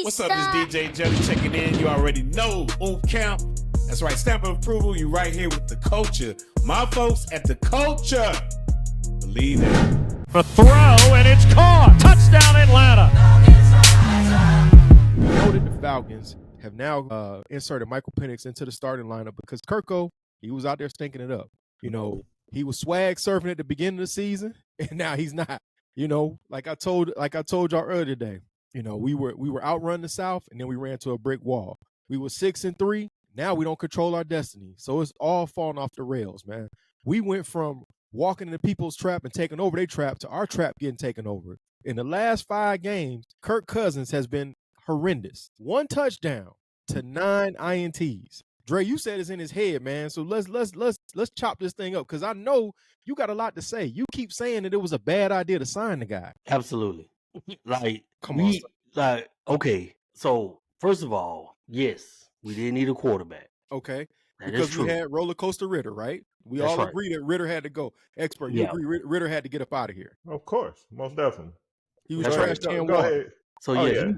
What's up, this DJ Jelly checking in. You already know, Camp. That's right, stamp of approval. You right here with the culture. My folks at the culture. Believe it. For throw, and it's caught. Touchdown, Atlanta. We know that the Falcons have now inserted Michael Penix into the starting lineup because Kirko, he was out there stinking it up. You know, he was swag surfing at the beginning of the season, and now he's not. You know, like I told y'all earlier today. You know, we were outrunning the South, and then we ran to a brick wall. We were 6-3. Now we don't control our destiny. So it's all falling off the rails, man. We went from walking in the people's trap and taking over their trap to our trap getting taken over. In the last 5 games, Kirk Cousins has been horrendous. 1 touchdown to 9 INTs. Dre, you said it's in his head, man. So let's chop this thing up because I know you got a lot to say. You keep saying that it was a bad idea to sign the guy. Absolutely. Like, Come on. Okay. So first of all, yes, we did need a quarterback. Okay. That because is true. we had roller coaster Ritter, right? We That's all right. agree that Ritter had to go. Expert, you agree Ritter had to get up out of here. Of course, most definitely. He was That's trash right. can Go water. ahead. So Yeah.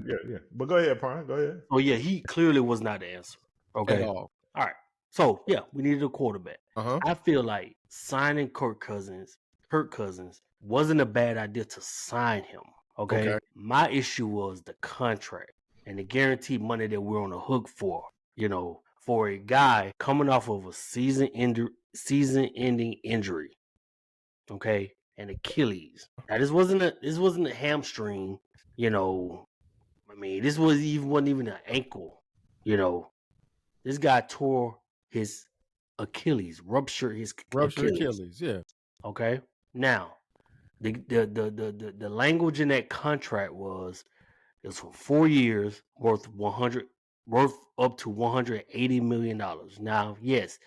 But go ahead, Prime. Go ahead. Oh yeah, he clearly was not the answer. Okay. At all. All right. So yeah, we needed a quarterback. Uh-huh. I feel like signing Kirk Cousins wasn't a bad idea to sign him. Okay. My issue was the contract and the guaranteed money that we're on the hook for. You know, for a guy coming off of a season-ending injury. Okay, and Achilles. Now this wasn't a hamstring. You know, I mean, this wasn't even an ankle. You know, this guy tore his Achilles, ruptured his Achilles. Yeah. Okay. Now, the language in that contract was it's for 4 years worth up to $180 million. Now, yes,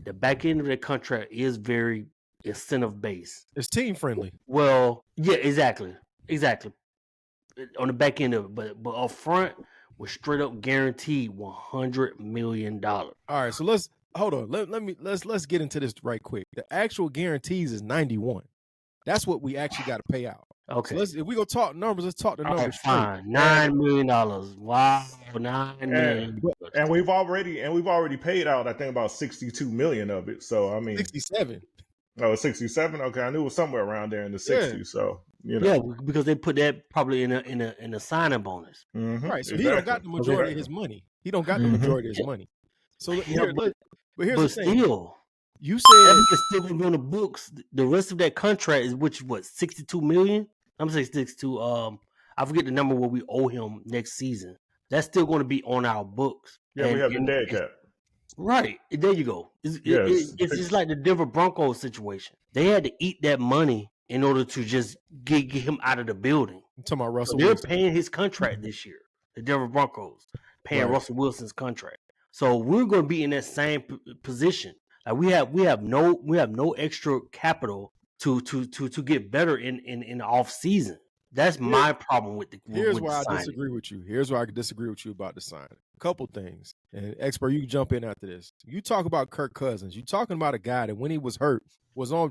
the back end of the contract is very incentive based. It's team friendly. Well, yeah, exactly. On the back end of it, but up front was straight up guaranteed $100 million. All right, so let's hold on. Let's get into this right quick. The actual guarantees is 91. That's what we actually got to pay out. Okay. So if we go talk numbers, let's talk the All numbers. right, fine. $9 million. Wow, $9 million. And we've already paid out, I think, about 62 million of it. So I mean 67. Oh, 67? Okay, I knew it was somewhere around there in the 60s. Yeah. So you know. Yeah, because they put that probably in a signing bonus. Mm-hmm. Right. So he don't got the majority of his money. He don't got the majority of his money. So here's but the thing. Still, You that said is still gonna be on the books. The rest of that contract is what 62 million. I'm saying 62. I forget the number what we owe him next season. That's still going to be on our books. Yeah, we have the dead cap. Right. There you go. It's just like the Denver Broncos situation. They had to eat that money in order to just get him out of the building. I'm talking about Russell So they're Wilson. paying his contract this year. The Denver Broncos paying Right. Russell Wilson's contract. So we're going to be in that same position. Like we have no extra capital to get better in the off season. That's my problem with the. Here's with why the I disagree with you. Here's why I disagree with you about the signing. Couple things, and Expert, you can jump in after this. You talk about Kirk Cousins. You're talking about a guy that when he was hurt was on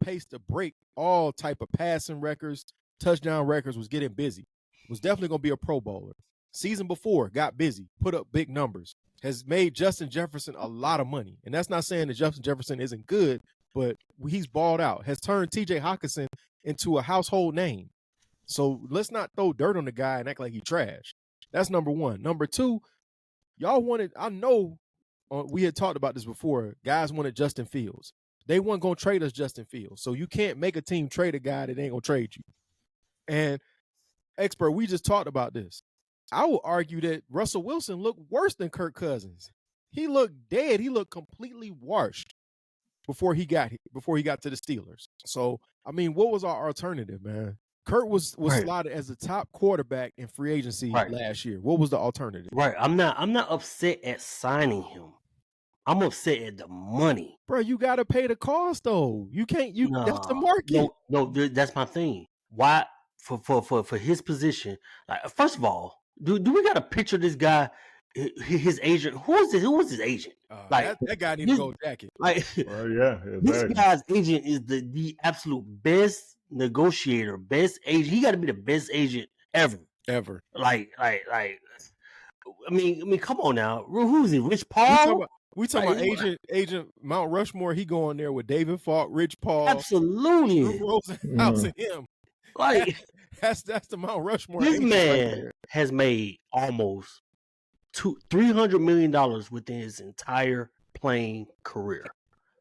pace to break all type of passing records, touchdown records. Was getting busy. Was definitely going to be a Pro Bowler. Season before, got busy, put up big numbers. Has made Justin Jefferson a lot of money, and that's not saying that Justin Jefferson isn't good, but he's balled out. Has turned T.J. Hockenson into a household name. So let's not throw dirt on the guy and act like he trash. That's number one. Number two, y'all wanted, I know we had talked about this before, guys wanted Justin Fields. They weren't going to trade us Justin Fields. So you can't make a team trade a guy that ain't going to trade you. And Expert, we just talked about this. I will argue that Russell Wilson looked worse than Kirk Cousins. He looked dead. He looked completely washed before he got to the Steelers. So, I mean, what was our alternative, man? Kirk was Right. slotted as the top quarterback in free agency last year. What was the alternative? Right. I'm not upset at signing him. I'm upset at the money. Bro, you got to pay the cost, though. You can't. That's the market. No, that's my thing. Why for his position? Like, first of all, do we got to picture this guy? His agent. Who was his agent? Like that guy needs a gold jacket. Like, Well, yeah, this exactly. guy's agent is the absolute best negotiator, best agent. He got to be the best agent ever. ever. I mean, come on now. Who's he? Rich Paul? We talking about Agent Mount Rushmore. He go on there with David Falk, Rich Paul, Absolutely. Rosenhaus, and him. Like that's the Mount Rushmore. This man has made almost $300 million within his entire playing career.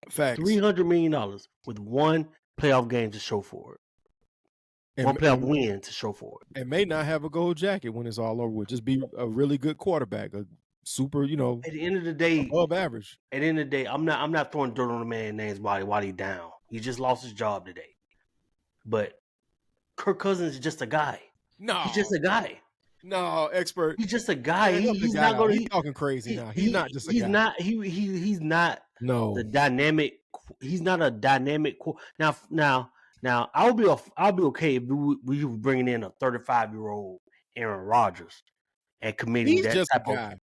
Facts. $300 million with one playoff game to show for it. One playoff win to show for it. And may not have a gold jacket when it's all over with. Just be a really good quarterback, a super, At the end of the day, above average. At the end of the day, I'm not throwing dirt on the man's name's body while he's down. He just lost his job today. But Kirk Cousins is just a guy. No, he's just a guy. No, expert. He's just a guy. Man, he's not going. He's talking crazy now. He's not just a guy. He's not. No, the dynamic. He's not a dynamic. Now, I'll be okay if we were bringing in a 35-year-old Aaron Rodgers and committing he's that just type a guy. of.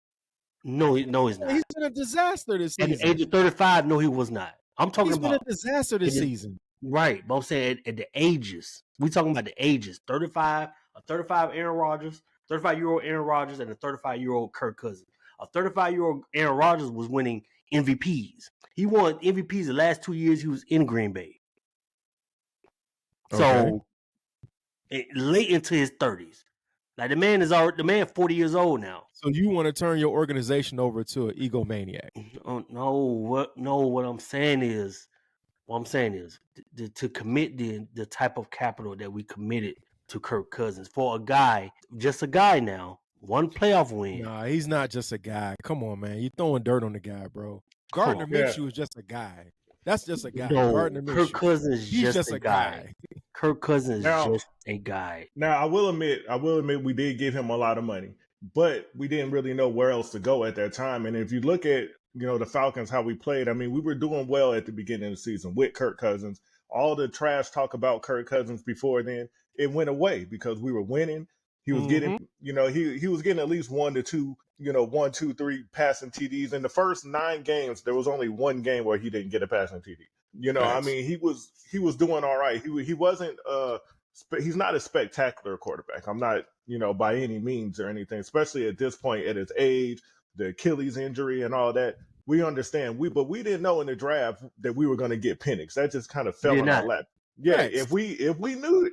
No, he's not. He's been a disaster this season. At the age of 35, no, he was not. I'm talking about. He's been a disaster this season. Right, but I'm saying at the ages. We talking about the ages. 35, a 35 Aaron Rodgers, 35-year-old Aaron Rodgers, and a 35-year-old Kirk Cousins. A 35-year-old Aaron Rodgers was winning MVPs. He won MVPs the last 2 years he was in Green Bay. So late into his 30s. Like the man 40 years old now. So you want to turn your organization over to an egomaniac? What I'm saying is to commit the type of capital that we committed to Kirk Cousins for a guy, just a guy now, one playoff win. Nah, he's not just a guy. Come on, man. You're throwing dirt on the guy, bro. Gardner Minshew is just a guy. That's just a guy. No, Gardner Minshew. Kirk Cousins is just a guy. Kirk Cousins is just a guy. Now, I will admit, we did give him a lot of money, but we didn't really know where else to go at that time. And if you look at, the Falcons, how we played, I mean, we were doing well at the beginning of the season with Kirk Cousins. All the trash talk about Kirk Cousins before then, it went away because we were winning. He was getting, he was getting at least 1 to 2, 1, 2, 3 passing TDs. In the first 9 games, there was only one game where he didn't get a passing TD. I mean, he was doing all right. He wasn't he's not a spectacular quarterback. I'm not, by any means or anything, especially at this point at his age, the Achilles injury and all that. We understand. But we didn't know in the draft that we were going to get Penix. That just kind of fell in our lap. Yeah, Thanks. if we knew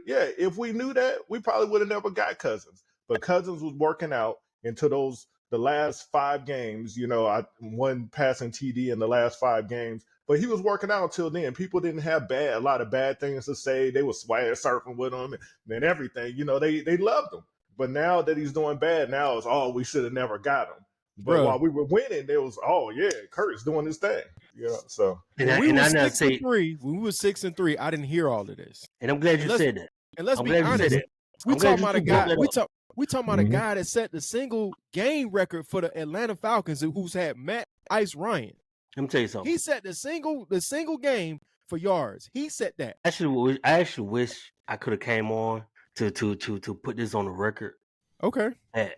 that, we probably would have never got Cousins. But Cousins was working out into the last 5 games. I one passing TD in the last 5 games, but he was working out until then. People didn't have a lot of bad things to say. They were swag surfing with him and everything. They loved him. But now that he's doing bad, now it's we should have never got him. But while we were winning, there was Kurt's doing his thing. So when we were 6-3, I didn't hear all of this. And I'm glad you said that. And let's be honest, we talking about a guy. We talking about a guy that set the single game record for the Atlanta Falcons, who's had Matt Ice Ryan. Let me tell you something. He set the single game for yards. He set that. I actually wish I could have came on to put this on the record. Okay. That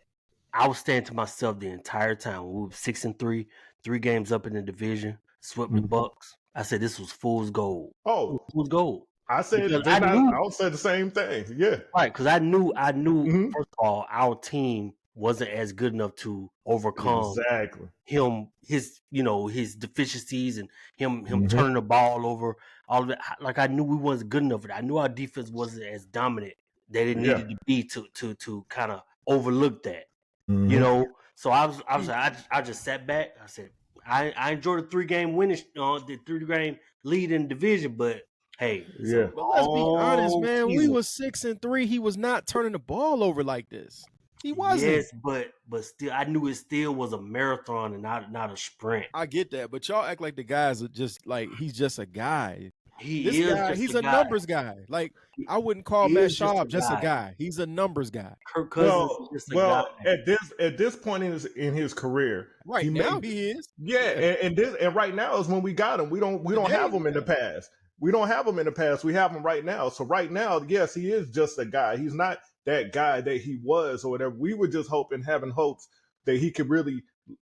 I was saying to myself the entire time. We were 6-3, 3 games up in the division, swept the Bucks. I said this was fool's gold. Oh, fool's gold. I said I would say the same thing. Yeah, right. Because I knew. First of all, our team wasn't as good enough to overcome him, his deficiencies and him turning the ball over. All of that. Like I knew we wasn't good enough for that. I knew our defense wasn't as dominant that it needed to be to kind of overlook that. So I just sat back. I said I enjoyed the 3-game winning, the 3-game lead in the division, but. Hey, but let's be honest, man. We was 6-3. He was not turning the ball over like this. He wasn't. Yes, but still, I knew it still was a marathon and not a sprint. I get that, but y'all act like the guys are just like he's just a guy. He's a numbers guy. Like I wouldn't call Matt Schaub just a guy. He's a numbers guy. Kirk Cousins is just a guy. At this point in his career, right now he is. Yeah, and right now is when we got him. We don't have him in the past. We don't have him in the past. We have him right now. So right now, yes, he is just a guy. He's not that guy that he was or whatever. We were just having hopes that he could really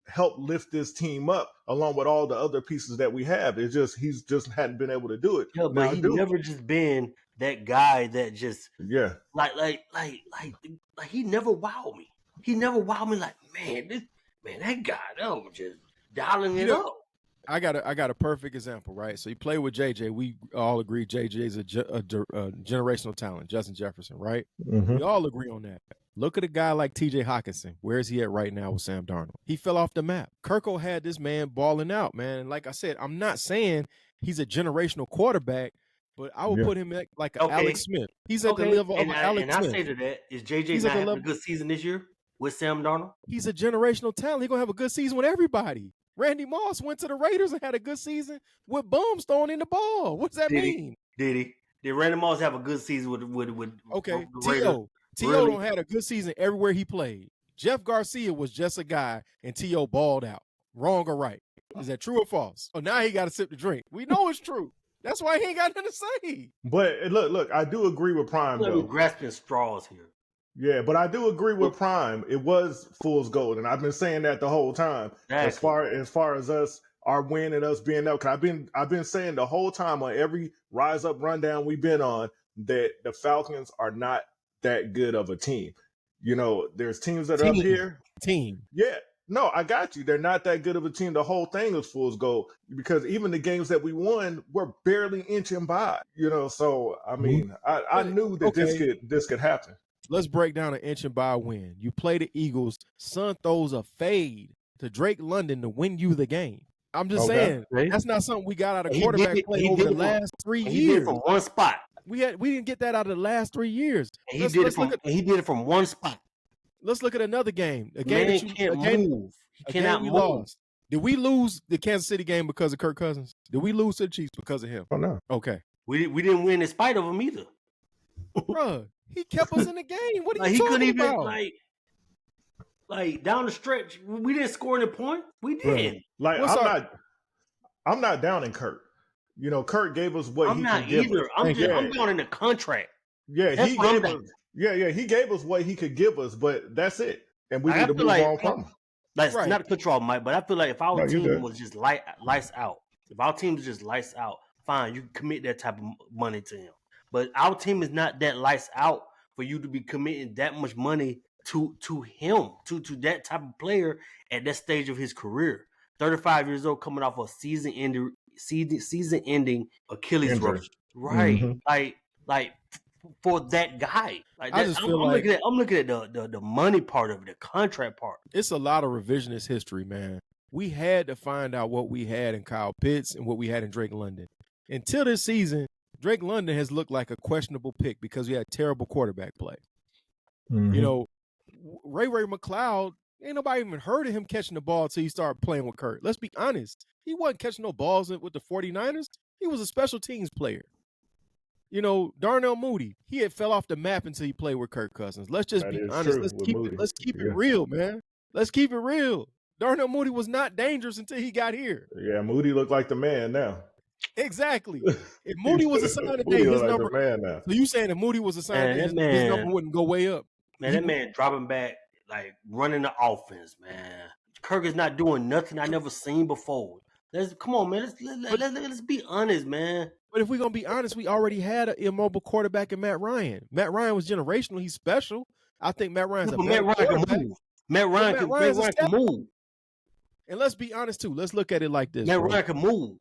help lift this team up along with all the other pieces that we have. He's just hadn't been able to do it. Yeah, but he's never just been that guy that just Yeah. like he never wowed me. He never wowed me like, that guy, that was just dialing it up. I got a perfect example, right? So you play with JJ. We all agree JJ is a generational talent, Justin Jefferson, right? Mm-hmm. We all agree on that. Look at a guy like TJ Hockenson. Where is he at right now with Sam Darnold? He fell off the map. Kirko had this man balling out, man. And like I said, I'm not saying he's a generational quarterback, but I would put him at like an Alex Smith. He's at the level of Alex Smith. And I say to that, is JJ not having a good season this year with Sam Darnold? He's a generational talent. He's going to have a good season with everybody. Randy Moss went to the Raiders and had a good season with bums throwing in the ball. What does that mean? Did he? Did Randy Moss have a good season with okay, the Raiders? T.O. Really? don't had a good season everywhere he played. Jeff Garcia was just a guy, and T.O. balled out. Wrong or right? Is that true or false? Oh, now he got to sip the drink. We know it's true. That's why he ain't got nothing to say. But look, I do agree with Prime, though. Grasping straws here. Yeah, but I do agree with Prime. It was fool's gold, and I've been saying that the whole time. Exactly. As far as us, our win and us being up, because I've been saying the whole time on every Rise Up rundown we've been on that the Falcons are not that good of a team. You know, there's teams that are up here. Yeah. No, I got you. They're not that good of a team. The whole thing is fool's gold because even the games that we won were barely inching by. You know, so I mean, I knew that this could happen. Let's break down an inch and by a win. You play the Eagles. Son throws a fade to Drake London to win you the game. I'm just saying that's not something we got out of quarterback play over the last 3 years. He did it from one spot. We didn't get that out of the last 3 years. And he did it from one spot. Let's look at another game. A game that can't move. He cannot move. Lost. Did we lose the Kansas City game because of Kirk Cousins? Did we lose to the Chiefs because of him? Oh no. Okay. We didn't win in spite of him either. Bruh, he kept us in the game. What are you talking about? Like down the stretch, we didn't score any point. We did. Like I'm not down in Kirk. You know, Kirk gave us what he could give us. I'm down in the contract. Yeah, he gave us what he could give us, but that's it. And we need to move on from him. That's not to cut you off, Mike, but I feel like if our team was just lights out, if our team was just lights out, fine, you can commit that type of money to him. But our team is not that lights out for you to be committing that much money to him, to that type of player at that stage of his career. 35 years old, coming off a season-ending Achilles rupture, right? Mm-hmm. Like for that guy, like I'm looking at the money part of it, the contract part. It's a lot of revisionist history, man. We had to find out what we had in Kyle Pitts and what we had in Drake London. Until this season, Drake London has looked like a questionable pick because he had terrible quarterback play. Mm-hmm. You know, Ray McLeod, ain't nobody even heard of him catching the ball until he started playing with Kirk. Let's be honest. He wasn't catching no balls with the 49ers. He was a special teams player. You know, Darnell Mooney, he had fell off the map until he played with Kirk Cousins. Let's just be honest. Let's keep it real, man. Let's keep it real. Darnell Mooney was not dangerous until he got here. Yeah, Mooney looked like the man now. Exactly. If Mooney was assigned today, his like number. The man now. So you saying if Mooney was assigned, his number wouldn't go way up? Man, that man dropping back, like running the offense, man. Kirk is not doing nothing I never seen before. Come on, man. Let's be honest, man. But if we're gonna be honest, we already had an immobile quarterback in Matt Ryan. Matt Ryan was generational. He's special. I think Matt Ryan's a better quarterback. Matt Ryan can move. And let's be honest too. Let's look at it like this. Matt Ryan can move.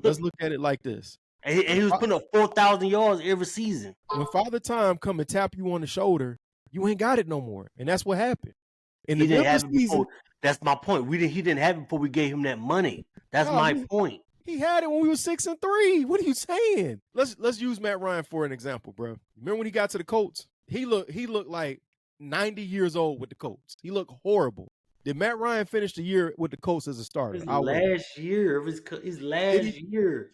Let's look at it like this. And he was putting up 4,000 yards every season. When Father Time come and tap you on the shoulder, you ain't got it no more, and that's what happened. In the middle of the season, that's my point. He didn't have it before we gave him that money. That's my point. He had it when we were 6-3. What are you saying? Let's use Matt Ryan for an example, bro. Remember when he got to the Colts? He looked like 90 years old with the Colts. He looked horrible. Did Matt Ryan finish the year with the Colts as a starter? His last year.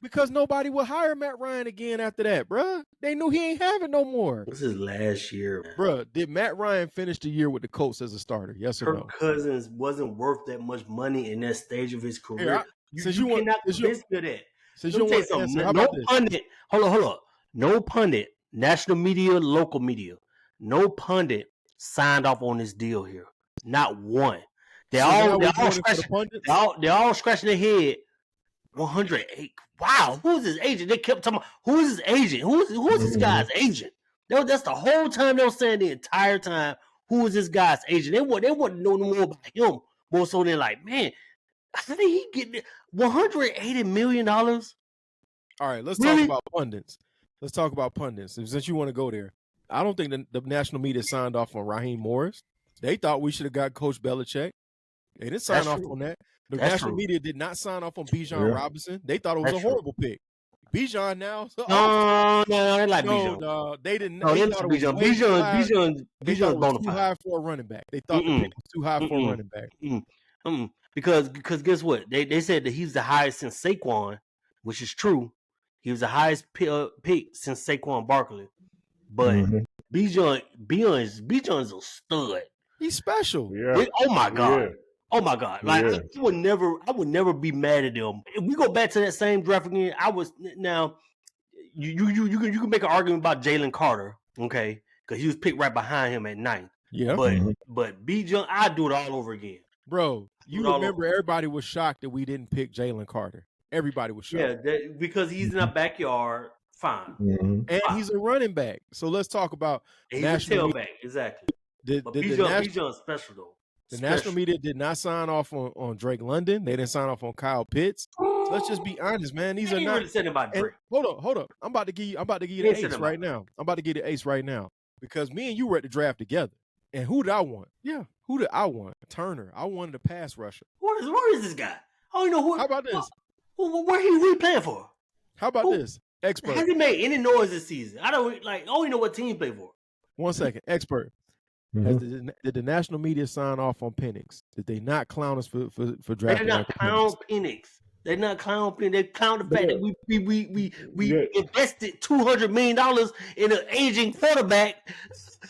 Because nobody would hire Matt Ryan again after that, bro. They knew he ain't having no more. This is last year, man. Bro, did Matt Ryan finish the year with the Colts as a starter? Yes or no? Kirk Cousins wasn't worth that much money in that stage of his career. You cannot convince me of that. Since you want something. No pundit. Hold on. No pundit, national media, local media, no pundit signed off on this deal here. Not one. They're all scratching their head 108. Wow, who's his agent? They kept talking about who's his agent? Who's this guy's agent? That's the whole time they were saying the entire time. Who is this guy's agent? They wouldn't know no more about him. More so than like, man, I think he get $180 million. All right, let's Really? talk about pundits. Let's talk about pundits. Since you want to go there, I don't think the national media signed off on Raheem Morris. They thought we should have got Coach Belichick. They didn't sign off on that. The national media did not sign off on Bijan Robinson. They thought it was a horrible pick. Bijan now. No, they like Bijan. No, they didn't. No, they thought Bijan. Bijan was too high for a running back. They thought the pick was too high for a running back. Because guess what? They said that he's the highest since Saquon, which is true. He was the highest pick since Saquon Barkley. But Bijan's a stud. He's special. Yeah. Oh my God. Yeah. Oh my God! Like I would never be mad at them. If we go back to that same draft again, you can make an argument about Jalen Carter, okay? Because he was picked right behind him at 9th. Yeah. But Bijan, I'd do it all over again. Bro, you remember everybody was shocked that we didn't pick Jalen Carter. Everybody was shocked. Yeah, because he's in our backyard. Fine. And he's a running back. So let's talk about he's a tailback. Exactly. But Bijan's special though. The national media did not sign off on Drake London. They didn't sign off on Kyle Pitts. So let's just be honest, man. These are not. Really said about Drake. Hold up. I'm about to give you the ace right now. I'm about to give you the ace right now because me and you were at the draft together. And who did I want? Yeah, who did I want? Turner. I wanted a pass rusher. Where is this guy? I don't know who. How about this? Where he playing for? How about this? Expert. Has he made any noise this season? I don't even know what team he played for. 1 second. Expert. Did the national media sign off on Penix? Did they not clown us for drafting? They did not clown Penix. They not clown Penix. They clown the fact that we invested $200 million in an aging quarterback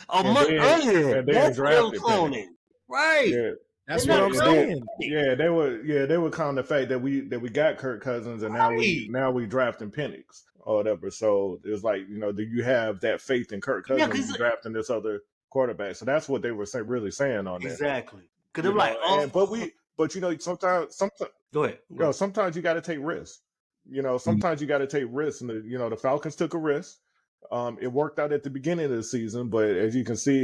a month earlier. That's what I'm clowning. Right. Yeah. That's what I'm saying. Yeah, they were clowning the fact that we got Kirk Cousins and now we drafting Penix or whatever. So it was like, do you have that faith in Kirk Cousins drafting this other quarterback? So that's what they were really saying on that. Exactly. Because they're like, sometimes go ahead. Sometimes you got to take risks. Sometimes you got to take risks, and the Falcons took a risk. It worked out at the beginning of the season, but as you can see,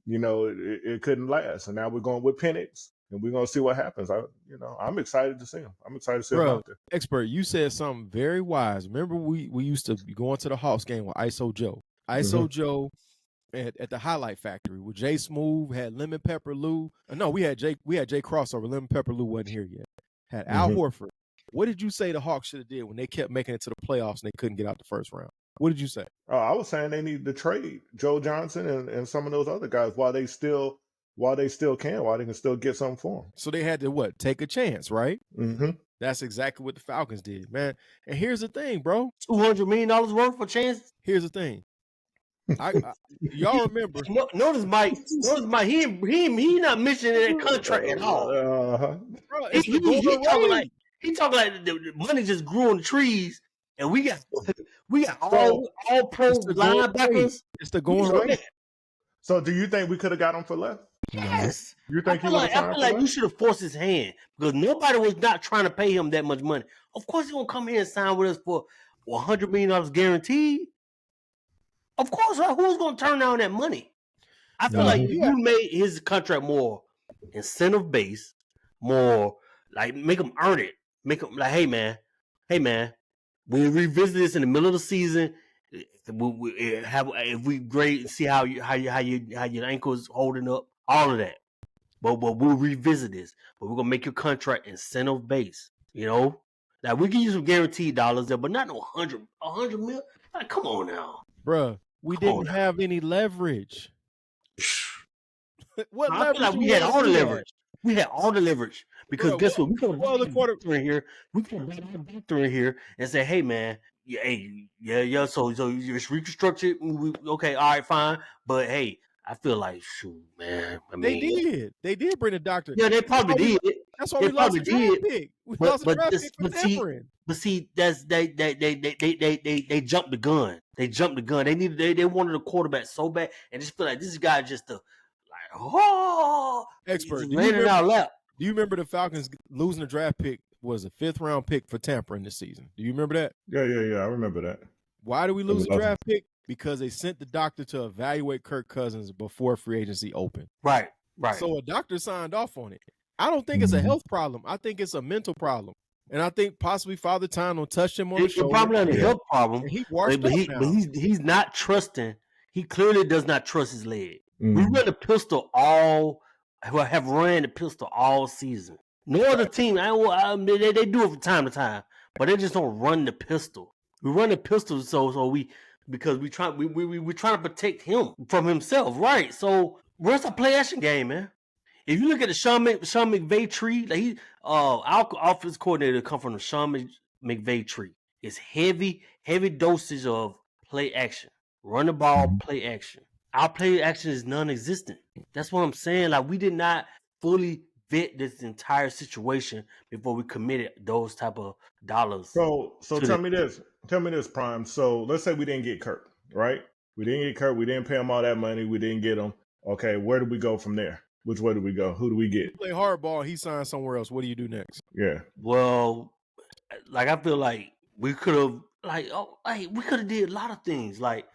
it couldn't last. And now we're going with Penix, and we're going to see what happens. I'm excited to see him. I'm excited to see him out there. Expert, you said something very wise. Remember, we used to go into the Hawks game with ISO Joe. ISO Joe. At the Highlight Factory with Jay Smooth, had Lemon Pepper Lou. No, we had Jay crossover. Lemon Pepper Lou wasn't here yet. Had Al Horford. What did you say the Hawks should have did when they kept making it to the playoffs and they couldn't get out the first round? What did you say? I was saying they need to trade Joe Johnson and some of those other guys while they can still get something for them. So they had to take a chance, right? Mm-hmm. That's exactly what the Falcons did, man. And here's the thing, bro. $200 million worth for chances. Here's the thing. Y'all remember? Notice Mike. He not mentioning that contract at all. Bro, he talking like the money just grew on the trees, and we got all pro linebackers. It's the going rate. So, do you think we could have got him for less? Yes. You think I feel like we should have forced his hand because nobody was not trying to pay him that much money. Of course, he gonna come here and sign with us for $100 million guaranteed. Of course, who's going to turn down that money? I feel like you made his contract more incentive-based, more like make him earn it. Make him like, hey man, we'll revisit this in the middle of the season. If we grade, see how your ankle's holding up, all of that. But we'll revisit this. But we're gonna make your contract incentive-based. Now we can use some guaranteed dollars there, but not no $100 million. Like, come on now. Bruh, we didn't have any leverage. What leverage? Like we had all the leverage. We had all the leverage because guess what? We could have the quarter in here. We could have brought the doctor in here and say, "Hey, man, yeah. So it's reconstructed. Okay, all right, fine. But hey, I feel like shoot, man. I mean, they did bring a doctor. Yeah, they probably did. That's why we lost a draft pick. We lost a draft pick for tampering. But see, that's they jumped the gun. They jumped the gun. They wanted a quarterback so bad, and just feel like this guy just expert. Do you remember the Falcons losing a draft pick was a 5th-round pick for tampering this season. Do you remember that? Yeah. I remember that. Why did we lose a was draft pick? Because they sent the doctor to evaluate Kirk Cousins before free agency opened. Right. So a doctor signed off on it. I don't think it's a health problem. I think it's a mental problem. And I think possibly Father Time will touch him on the shoulder. It's probably not a health problem. And he washed but up now. he's not trusting. He clearly does not trust his leg. Mhm. We run the pistol have run the pistol all season. No other team, they do it from time to time, but they just don't run the pistol. We run the pistol because we're trying to protect him from himself, right? So where's our play action game, man? If you look at the Sean McVay tree, like our offense coordinator come from the Sean McVay tree. It's heavy dosage of play action. Run the ball, play action. Our play action is non-existent. That's what I'm saying. Like, we did not fully vet this entire situation before we committed those type of dollars. So tell me this, Prime. So let's say we didn't get Kirk, right? We didn't get Kirk. We didn't pay him all that money. We didn't get him. Okay, where do we go from there? Which way do we go? Who do we get? Play hardball. He signed somewhere else. What do you do next? Yeah. Well, like, I feel like we could have, we could have did a lot of things. Like,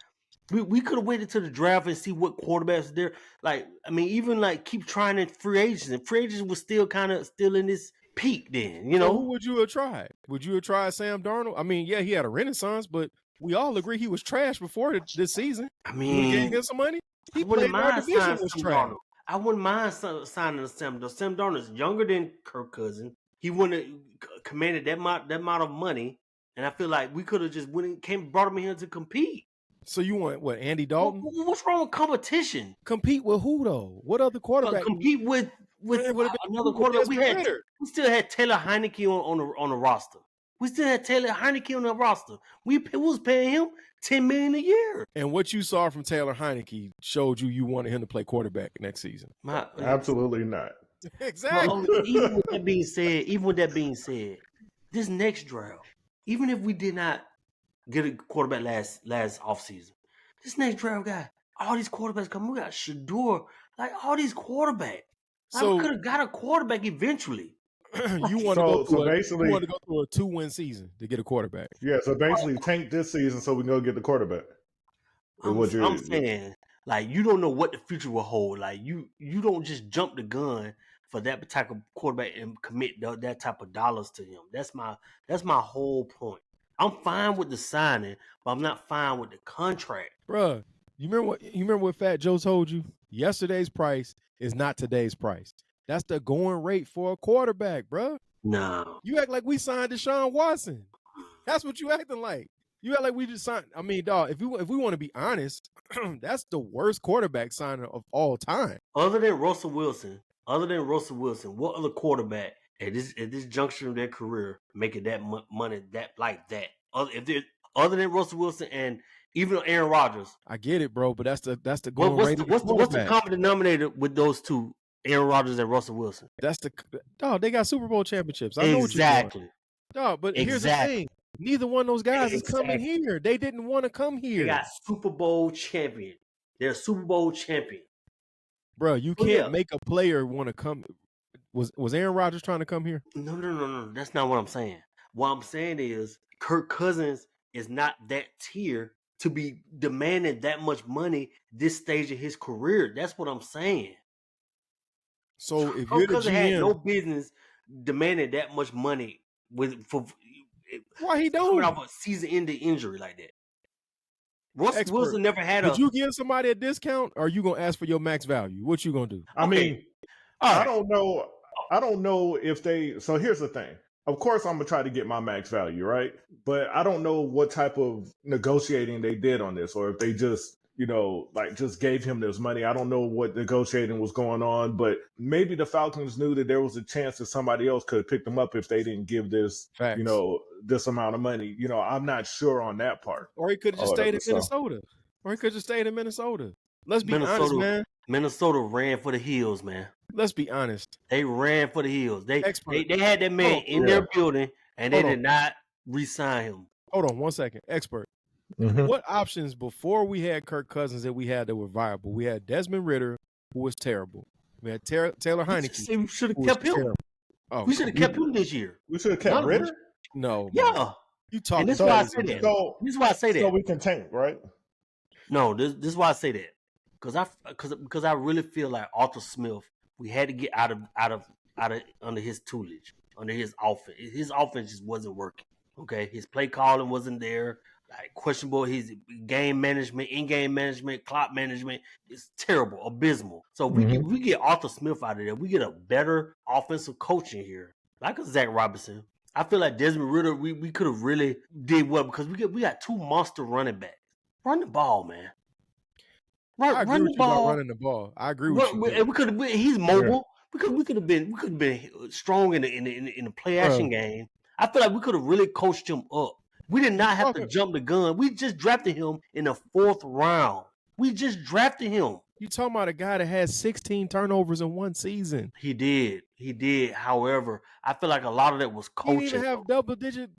we could have waited to the draft and see what quarterbacks are there. Like, I mean, even like keep trying in free agents. And free agents was still in this peak then, you know. So who would you have tried? Would you have tried Sam Darnold? I mean, yeah, he had a renaissance, but we all agree he was trash before this season. I You mean, gave him some money. He I wouldn't played in our mind division signing was Sam trash. Darnold. I wouldn't mind signing Sam Darnold. Sam Darnold is younger than Kirk Cousins. He wouldn't have commanded that amount of money, and I feel like we could have just brought him in here to compete. So you want what? Andy Dalton? What's wrong with competition? Compete with who though? What other quarterback? Compete with another quarterback. We still had Taylor Heineke on the roster. We still had Taylor Heineke on the roster. We was paying him $10 million a year. And what you saw from Taylor Heineke showed you wanted him to play quarterback next season. Absolutely not. Exactly. Well, even with that being said, this next draft, even if we did not get a quarterback last offseason, this next draft guy, all these quarterbacks coming. We got Shador, like all these quarterbacks. So we could have got a quarterback eventually. You want to go through a 2-win season to get a quarterback. Yeah, so basically tank this season so we can go get the quarterback. I'm saying, like, you don't know what the future will hold. Like, you don't just jump the gun for that type of quarterback and commit that type of dollars to him. That's my whole point. I'm fine with the signing, but I'm not fine with the contract. Bruh, you remember what Fat Joe told you? Yesterday's price is not today's price. That's the going rate for a quarterback, bruh. No. You act like we signed Deshaun Watson. That's what you acting like. You act like we just signed. I mean, dog, if we want to be honest, that's the worst quarterback signing of all time. Other than Russell Wilson, what other quarterback at this juncture of their career making that money that? Other than Russell Wilson and even Aaron Rodgers. I get it, bro, but that's the going rate. What's the common denominator with those two, Aaron Rodgers and Russell Wilson? They got Super Bowl championships. I know exactly. what you're doing. Dog, but here's the thing. Neither one of those guys is coming here. They didn't want to come here. They got Super Bowl champion. They're a Super Bowl champion. Bro, you can't make a player want to come. Was Aaron Rodgers trying to come here? No. That's not what I'm saying. What I'm saying is Kirk Cousins is not that tier to be demanding that much money this stage of his career. That's what I'm saying. So if Kirk you're the Cousins GM, had no business demanding that much money why he don't? coming off a season-ending injury like that. Russell Wilson never had Would you give somebody a discount, or are you gonna ask for your max value? What you gonna do? I mean, I don't know. I don't know if they. So here's the thing. Of course, I'm gonna try to get my max value, right? But I don't know what type of negotiating they did on this, or if they just, just gave him this money. I don't know what negotiating was going on, but maybe the Falcons knew that there was a chance that somebody else could pick them up if they didn't give this, Facts. this amount of money. I'm not sure on that part. Or he could have just stayed in Minnesota. Let's be honest, man. Minnesota ran for the hills, man. Let's be honest. They ran for the hills. They had that man in their building, and they did not re-sign him. Hold on 1 second. Expert. Mm-hmm. What options before we had Kirk Cousins that we had that were viable? We had Desmond Ritter, who was terrible. We had Taylor Heineke. We should have kept him. Terrible. Oh, We should have kept him this year. We should have kept None of us. Ritter. no, man. Yeah. You talking And this is why I crazy, say man. that. This is why I say So that. we can tank, right? No, this is why I say that. Because I really feel like Arthur Smith, we had to get out of under his tutelage, under his offense. His offense just wasn't working. Okay, his play calling wasn't there. Like questionable, his game management, in-game management, clock management is terrible, abysmal. So we get Arthur Smith out of there. We get a better offensive coach in here, like a Zach Robinson. I feel like Desmond Ritter, we could have really did well because we got 2 monster running backs. Run the ball, man. I agree Run with the you about ball. running the ball. I agree with you. We could have. He's mobile. We could have been strong in the play action game. I feel like we could have really coached him up. We did not have to jump the gun. We just drafted him in the 4th round. We just drafted him. You talking about a guy that had 16 turnovers in one season? He did. However, I feel like a lot of that was coaching. He didn't even have double-digit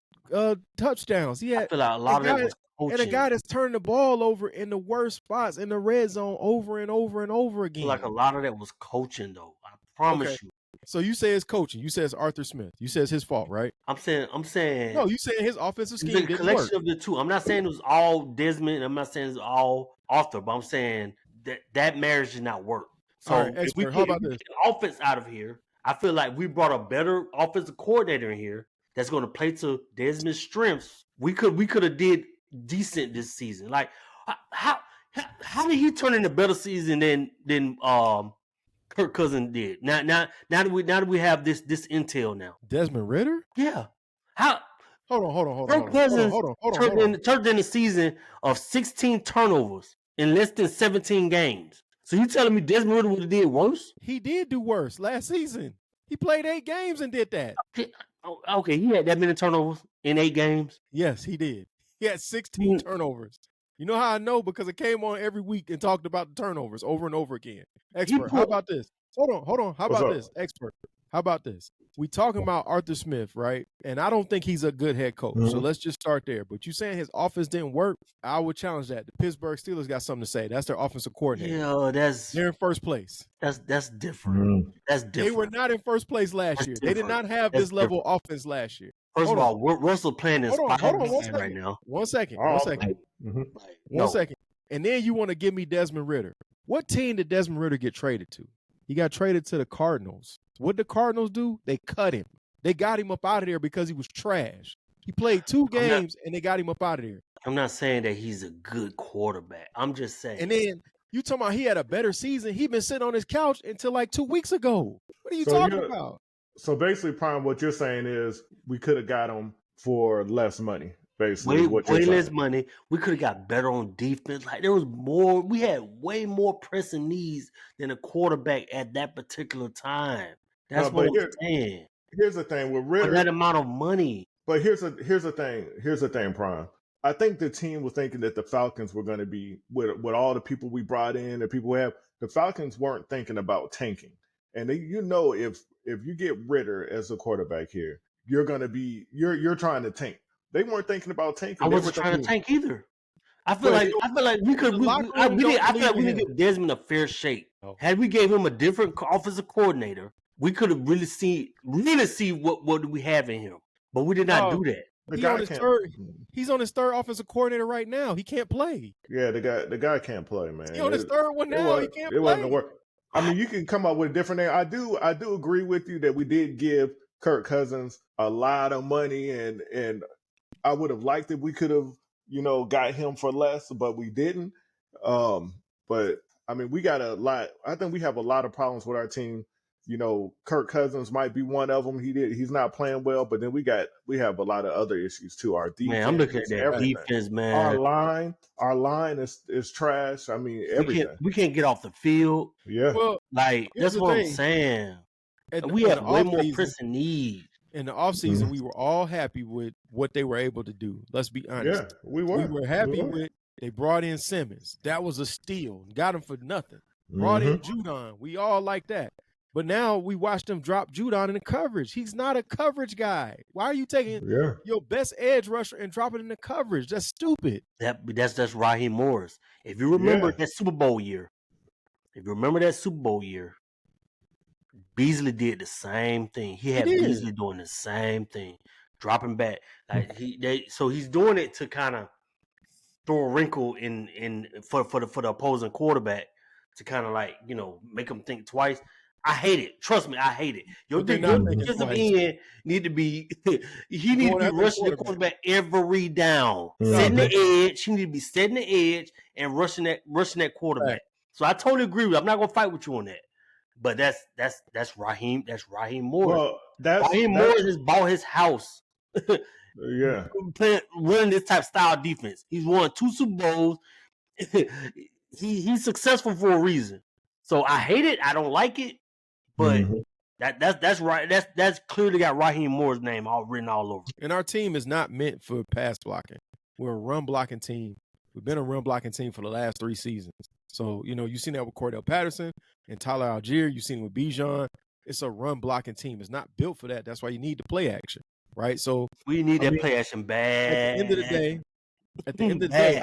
touchdowns. He had I feel like a lot of that was coaching. And a guy that's turned the ball over in the worst spots in the red zone over and over and over I again. feel like a lot of that was coaching, though. I promise you. So you say it's coaching. You say it's Arthur Smith. You say it's his fault, right? I'm saying. No, you saying his offensive scheme the didn't collection work. of the two. I'm not saying it was all Desmond. I'm not saying it's all Arthur, but I'm saying that marriage did not work. So all right, expert, how about this? Get the offense out of here. I feel like we brought a better offensive coordinator in here that's going to play to Desmond's strengths. We could have did decent this season. Like how did he turn in a better season than Kirk Cousins did? Now that we have this intel now. Desmond Ritter? Yeah. How? Hold on. Kirk Cousins turned in a season of 16 turnovers in less than 17 games. So you telling me Desmond Ritter would have did worse? He did do worse last season. He played 8 games and did that. Okay, he had that many turnovers in 8 games? Yes, he did. He had 16 turnovers. You know how I know? Because it came on every week and talked about the turnovers over and over again. Expert, how about this? Hold on. How about this? Expert, how about this? We talking about Arthur Smith, right? And I don't think he's a good head coach. So let's just start there. But you saying his offense didn't work? I would challenge that. The Pittsburgh Steelers got something to say. That's their offensive coordinator. Yeah, they're in first place. That's different. That's different. They were not in first place last year. They did not have this level of offense last year. First of all, Russell playing is hold on right now. One second. No. And then you want to give me Desmond Ritter. What team did Desmond Ritter get traded to? He got traded to the Cardinals. What did the Cardinals do? They cut him. They got him up out of there because he was trash. He played 2 games and they got him up out of there. I'm not saying that he's a good quarterback. I'm just saying. And then you talking about he had a better season. He been sitting on his couch until like 2 weeks ago. What are you talking about? So basically, Prime, what you're saying is we could have got him for less money. Basically, way less money. We could have got better on defense. Like there was more. We had way more pressing needs than a quarterback at that particular time. That's what I'm saying. Here's the thing with Ritter. For that amount of money. But here's the thing. Here's the thing, Prime. I think the team was thinking that the Falcons were going to be with all the people we brought in, the people we have. The Falcons weren't thinking about tanking, and if you get Ritter as a quarterback here, you're going to be you're trying to tank. They weren't thinking about tanking. I wasn't trying to tank either. I feel like we could. I feel like we didn't give Desmond a fair shake. Had we gave him a different offensive coordinator, we could have really see what we have in him. But we did not do that. He's on his third offensive coordinator right now. He can't play. Yeah, the guy can't play, man. He's on his third one now. He can't play. It wasn't work. I mean, you can come up with a different name. I do agree with you that we did give Kirk Cousins a lot of money, and I would have liked if we could have, got him for less, but we didn't. But I mean, we got a lot. I think we have a lot of problems with our team. Kirk Cousins might be one of them. He's not playing well, but then we have a lot of other issues too. Our defense, man, I'm looking at that defense, man. Our line is trash. I mean, everything. We can't get off the field. Yeah, well, that's what I'm saying. We have way more pressing needs. In the offseason, we were all happy with what they were able to do. Let's be honest. Yeah, we were. We were happy with. They brought in Simmons. That was a steal. Got him for nothing. Brought in Judon. We all like that. But now we watched them drop Judon in the coverage. He's not a coverage guy. Why are you taking your best edge rusher and dropping in the coverage? That's stupid. That's Raheem Morris. If you remember that Super Bowl year, Beasley did the same thing. He had did. Beasley doing the same thing, dropping back. Like so he's doing it to kind of throw a wrinkle in for the opposing quarterback to kind of like, you know, make him think twice. I hate it. Trust me, I hate it. Your defensive end need to be he need to be rushing the quarterback every down. Setting the edge. He need to be setting the edge and rushing that quarterback. Right. So I totally agree with you. I'm not gonna fight with you on that. But that's Raheem. That's Raheem Morris. Well, Raheem Morris has bought his house. Yeah, running this type of style defense. He's won 2 Super Bowls. He's successful for a reason. So I hate it. I don't like it. But that's right. That's clearly got Raheem Morris' name all written all over. And our team is not meant for pass blocking. We're a run blocking team. We've been a run blocking team for the last 3 seasons. So, you know, you've seen that with Cordell Patterson and Tyler Algier. You've seen it with Bijan. It's a run blocking team. It's not built for that. That's why you need the play action, right? So we need that play action bad. At the end of the day,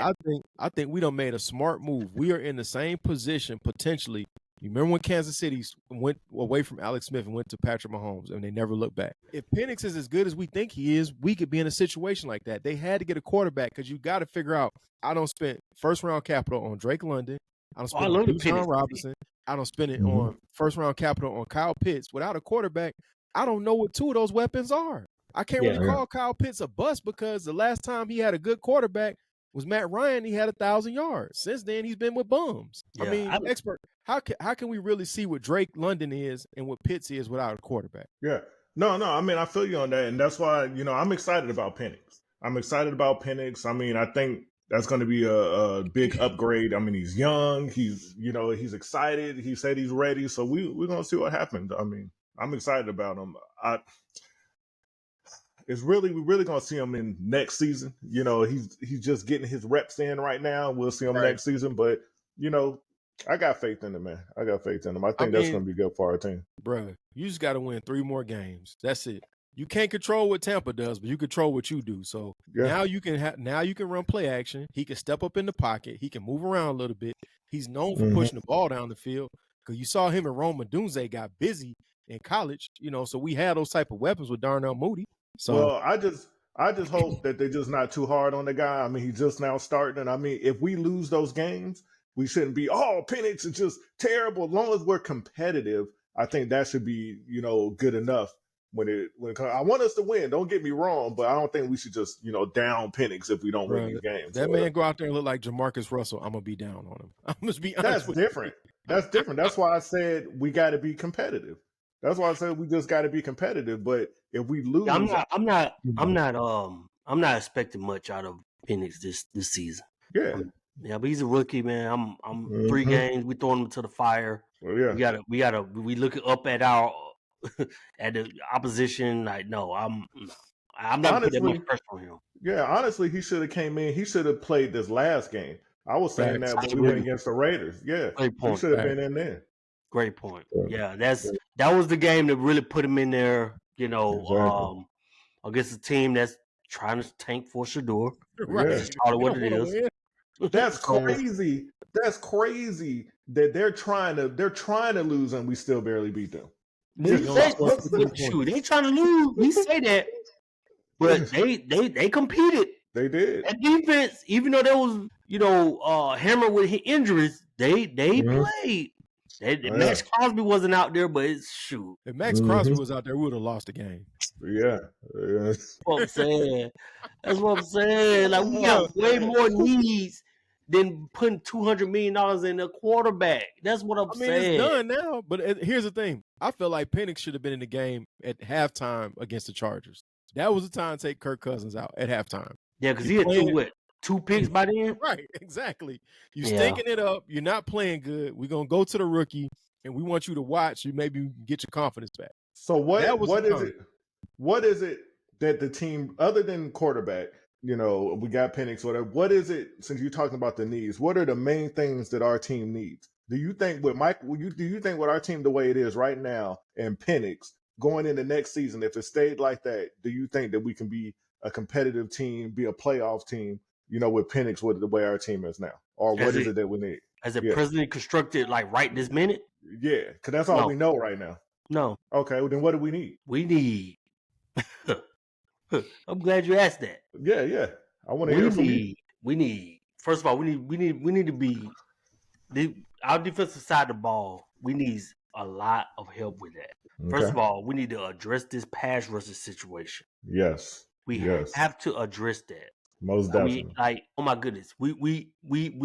I think we done made a smart move. We are in the same position potentially. You remember when Kansas City went away from Alex Smith and went to Patrick Mahomes, and they never looked back. If Penix is as good as we think he is, we could be in a situation like that. They had to get a quarterback because you got to figure out. I don't spend first-round capital on Drake London. I don't spend it on Bijan Robinson. I don't spend it on first-round capital on Kyle Pitts. Without a quarterback, I don't know what 2 of those weapons are. I can't really call Kyle Pitts a bust because the last time he had a good quarterback was Matt Ryan. He had 1,000 yards. Since then, he's been with bums. Yeah, I mean, expert. How can we really see what Drake London is and what Pitts is without a quarterback? Yeah. No. I mean, I feel you on that. And that's why, you know, I'm excited about Penix. I mean, I think that's going to be a big upgrade. I mean, he's young. He's excited. He said he's ready. So we're going to see what happens. I mean, I'm excited about him. We're really going to see him in next season. You know, he's just getting his reps in right now. We'll see him next season. But, you know, I got faith in him, man. I got faith in him. I think that's going to be good for our team. Bro, you just got to win 3 more games. That's it. You can't control what Tampa does, but you control what you do. So now you can run play action. He can step up in the pocket. He can move around a little bit. He's known for pushing the ball down the field because you saw him and Rome Odunze got busy in college. You know, so we had those type of weapons with Darnell Mooney. So well, I just hope that they're just not too hard on the guy. I mean, he's just now starting. And I mean, if we lose those games, we shouldn't be, Penix is just terrible. As long as we're competitive, I think that should be, you know, good enough. When it comes, I want us to win. Don't get me wrong, but I don't think we should just, you know, down Penix if we don't win these games. That man go out there and look like Jamarcus Russell. I'm gonna be down on him. I'm just be honest. That's different. That's different. That's why I said we got to be competitive. That's why I said we just got to be competitive. But if we lose, I'm not expecting much out of Penix this season. Yeah. Yeah, but he's a rookie, man. I'm 3 games. We throwing him to the fire. Well, yeah. We look up at our at the opposition. Like, no, I'm not putting that much pressure on him. Yeah, honestly, he should have came in. He should have played this last game. I was saying that when we went against the Raiders. Yeah, he should have been in there. Great point. Yeah, that was the game that really put him in there. You know, against a team that's trying to tank for Shador. Right. That's probably what it is. That's crazy. That's crazy that they're trying to lose and we still barely beat them. They trying to lose. We say that, but they competed. They did. That defense, even though there was, you know, hammered with injuries, they played. Max Crosby wasn't out there, but shoot. If Max Crosby was out there, we would have lost the game. Yeah. That's what I'm saying. Like, we got way more needs than putting $200 million in a quarterback. That's what I'm saying. It's done now. But here's the thing. I feel like Penix should have been in the game at halftime against the Chargers. That was the time to take Kirk Cousins out at halftime. Yeah, because he had 2 picks by then? Right, exactly. You're stinking it up. You're not playing good. We're going to go to the rookie, and we want you to watch. You maybe get your confidence back. So what is it that the team, other than quarterback, you know, we got Penix, whatever, what is it, since you're talking about the needs, what are the main things that our team needs? Do you think with our team the way it is right now and Penix going into next season, if it stayed like that, do you think that we can be a competitive team, be a playoff team, you know, with Penix, with the way our team is now? Or what is it that we need? As it presently constructed, like right this minute? Yeah, because that's all we know right now. No, Okay, well, then what do we need? we need. I'm glad you asked that. Yeah. I want to hear from you. We need. First of all, we need to be our defensive side of the ball. We need a lot of help with that. First of all, we need to address this pass rushing situation. Yes. We Yes. have to address that. Most definitely. Oh my goodness, we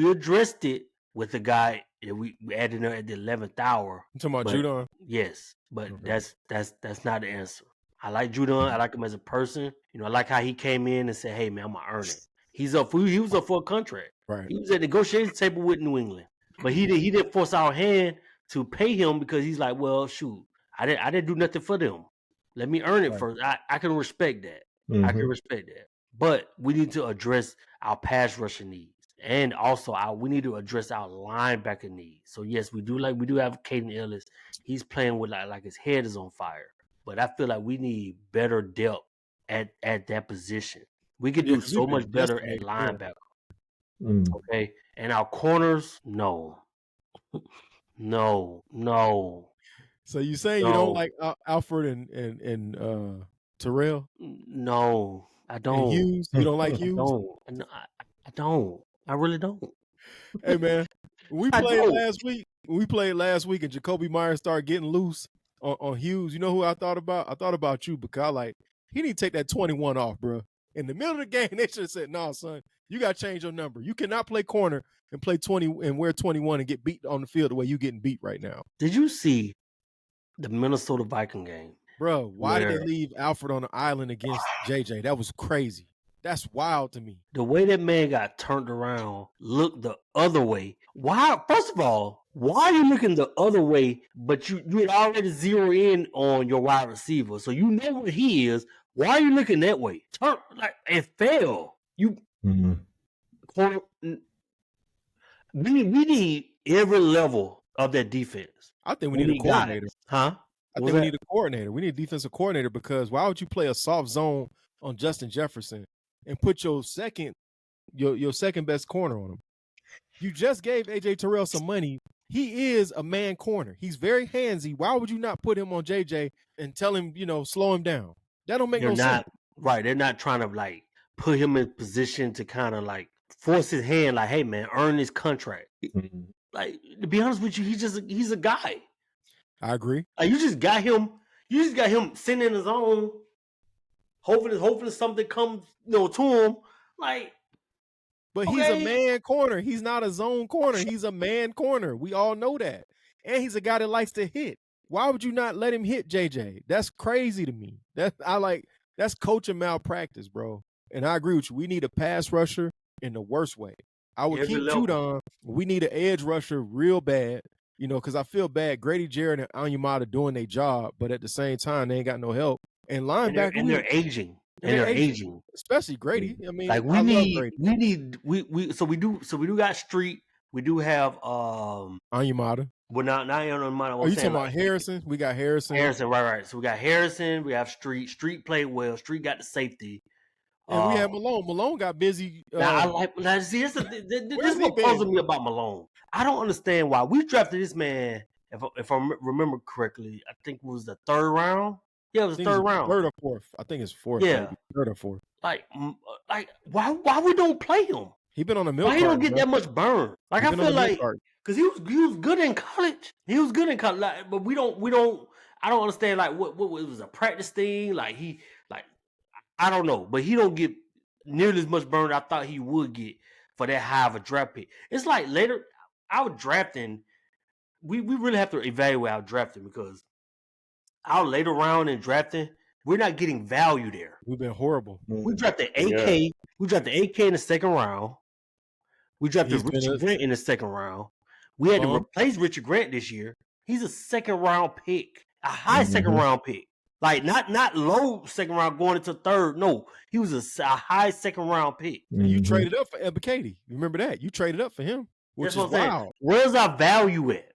addressed it with the guy that we added at the 11th hour. You talking about but- Judon? Yes, but Okay. that's not the answer. I like Judon. I like him as a person. I like how he came in and said, "Hey man, I'm gonna earn it." He was up for a contract. Right. He was at the negotiation table with New England, but he didn't force our hand to pay him because he's like, well, shoot, I didn't do nothing for them. Let me earn it first. I can respect that. I can respect that. But we need to address our pass rushing needs, and also we need to address our linebacker needs. So yes, we do have Caden Ellis. He's playing with like his head is on fire. But I feel like we need better depth at that position. We could do so much better at linebacker. Okay, and our corners, no. So you say you don't like Alfred and Terrell? No, I don't. And Hughes? You don't like Hughes? I don't. I really don't. Hey man, when we played last week and Jacoby Myers started getting loose on Hughes, you know who I thought about? I thought about you because he need to take that 21 off, bro. In the middle of the game, they should have said, "No, son, you got to change your number. You cannot play corner and play 20 and wear 21 and get beat on the field the way you getting beat right now." Did you see the Minnesota Viking game? Bro, why did they leave Alfred on the island against JJ? That was crazy. That's wild to me. The way that man got turned around, looked the other way. Why? First of all, why are you looking the other way? But you had already zeroed in on your wide receiver, so you know where he is. Why are you looking that way? Turn it fell. We need every level of that defense. I think we need a coordinator. Huh? I think we need a coordinator. We need a defensive coordinator because why would you play a soft zone on Justin Jefferson and put your second best corner on him? You just gave AJ Terrell some money. He is a man corner. He's very handsy. Why would you not put him on JJ and tell him, slow him down? That don't make no sense. Right. They're not trying to put him in position to kind of force his hand hey man, earn this contract. To be honest with you, he's a guy. I agree. You just got him sitting in his own, hoping something comes to him. But he's a man corner. He's not a zone corner. He's a man corner. We all know that. And he's a guy that likes to hit. Why would you not let him hit JJ? That's crazy to me. That's coaching malpractice, bro. And I agree with you. We need a pass rusher in the worst way. I would keep Judon. We need an edge rusher real bad, because I feel bad. Grady Jarrett and Anyamata doing their job, but at the same time, they ain't got no help. And linebacker, and they're aging. They're aging. Especially Grady. I mean, we do got Street. We do have Anyamata. Well, not Anyamata. Oh, you talking about Harrison? We got Harrison. Right. So we got Harrison. We have Street. Street played well. Street got the safety. And we had Malone. Malone got busy. See, this is what puzzles me about Malone. I don't understand why we drafted this man. If I remember correctly, I think it was the third round. Yeah, it was the third round. Third or fourth. I think it's fourth. Yeah, maybe. Third or fourth. Why we don't play him? He been on a milk. Why he don't get that much burn? I feel because he was good in college. He was good in college, but we don't. I don't understand what it was a practice thing. I don't know, but he don't get nearly as much burn I thought he would get for that high of a draft pick. It's later our drafting. We really have to evaluate our drafting because our later round in drafting, we're not getting value there. We've been horrible. We drafted AK. Yeah. We drafted AK in the second round. We drafted Richard Grant in the second round. We had to replace Richard Grant this year. He's a second round pick, a high second round pick. Not low second round going into third. No, he was a high second round pick. And you traded up for Ebiketie. You remember that? You traded up for him, which is wild. Where's our value at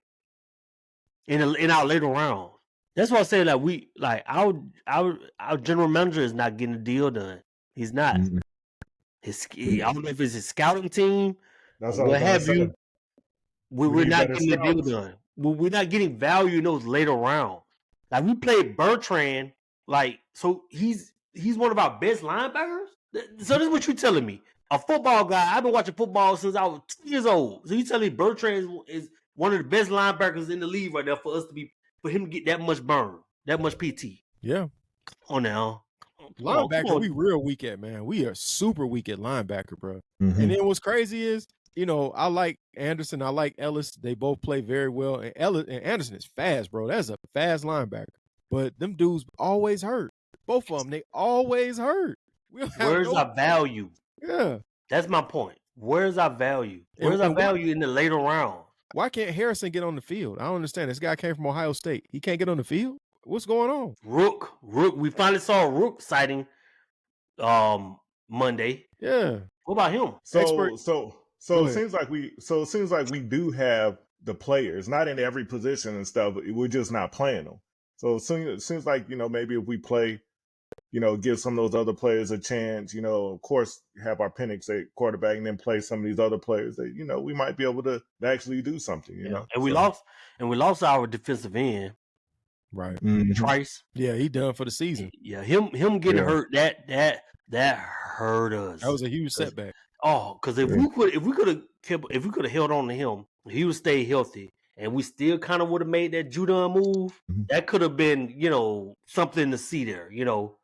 in our later rounds? That's why I say our general manager is not getting the deal done. He's not. I don't know if it's his scouting team. That's what have you. We're not getting the deal done. We're not getting value in those later rounds. Like we played Bertrand, like so he's one of our best linebackers. So this is what you're telling me. A football guy, I've been watching football since I was 2 years old. So you telling me Bertrand is one of the best linebackers in the league right now for him to get that much burn, that much PT. Yeah. On now. Linebacker, we real weak at, man. We are super weak at linebacker, bro. Mhm. And then what's crazy is, I like Anderson, I like Ellis. They both play very well. And Anderson is fast, bro. That's a fast linebacker. But them dudes always hurt. Both of them, they always hurt. Where's our value? Yeah. That's my point. Where's our value? Where's our value in the later round? Why can't Harrison get on the field? I don't understand. This guy came from Ohio State. He can't get on the field? What's going on? Rook. We finally saw a Rook sighting Monday. Yeah. What about him? So it seems like we do have the players, not in every position and stuff. We're just not playing them. So it seems like, maybe if we play, give some of those other players a chance, of course, have our Penix at quarterback and then play some of these other players that, we might be able to actually do something, you know. And we lost our defensive end. Right. Trice. Yeah, he done for the season. Yeah, him getting hurt, that hurt us. That was a huge setback. Oh, because if we could have held on to him, he would stay healthy, and we still kind of would have made that Judon move. That could have been, something to see there. Oh,